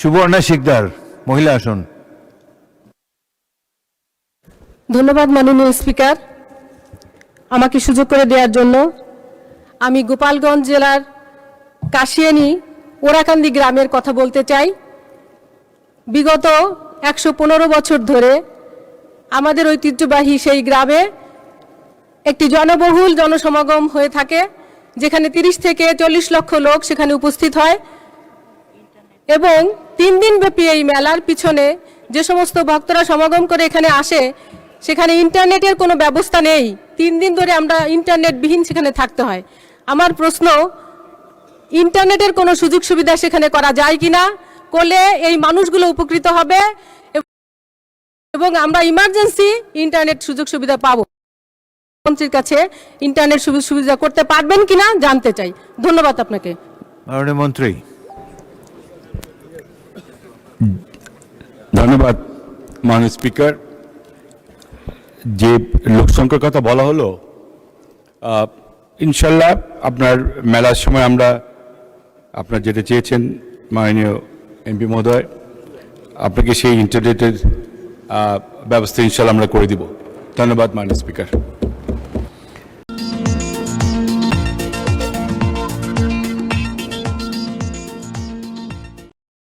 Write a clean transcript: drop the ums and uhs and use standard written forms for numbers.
সুবর্ণা শিকদার, মহিলা আসন। ধন্যবাদ মাননীয় স্পিকার, আমাকে সুযোগ করে দেওয়ার জন্য। আমি গোপালগঞ্জ জেলার কাশিয়ানী ওরাকান্দি গ্রামের কথা বলতে চাই। বিগত 115 বছর ধরে আমাদের ঐতিহ্যবাহী সেই গ্রামে একটি জনবহুল জনসমাগম হয়ে থাকে, যেখানে 30 থেকে 40 লক্ষ লোক সেখানে উপস্থিত হয় এবং 3 দিন ব্যাপী এই মেলার পিছনে যে সমস্ত ভক্তরা সমাগম করে এখানে আসে, সেখানে ইন্টারনেটের কোনো ব্যবস্থা নেই। 3 দিন ধরে আমরা ইন্টারনেটবিহীন সেখানে থাকতে হয়। আমার প্রশ্ন, ইন্টারনেটের কোনো সুযোগ সুবিধা সেখানে করা যায় কিনা, করলে এই মানুষগুলো উপকৃত হবে এবং আমরা ইমার্জেন্সি ইন্টারনেট সুযোগ সুবিধা পাবো। মন্ত্রীর কাছে ইন্টারনেট সুযোগ সুবিধা করতে পারবেন কিনা জানতে চাই। ধন্যবাদ আপনাকে। মাননীয় মন্ত্রী। ধন্যবাদ মাননীয় স্পিকার। যে লোকসংখ্যার কথা বলা হলো, ইনশাল্লাহ আপনার মেলার সময় আমরা আপনার যেটা চেয়েছেন মাননীয় এমপি মহোদয়, আপনাকে সেই ইন্টারনেটের ব্যবস্থা ইনশাল্লাহ আমরা করে দিব। ধন্যবাদ মাননীয় স্পিকার।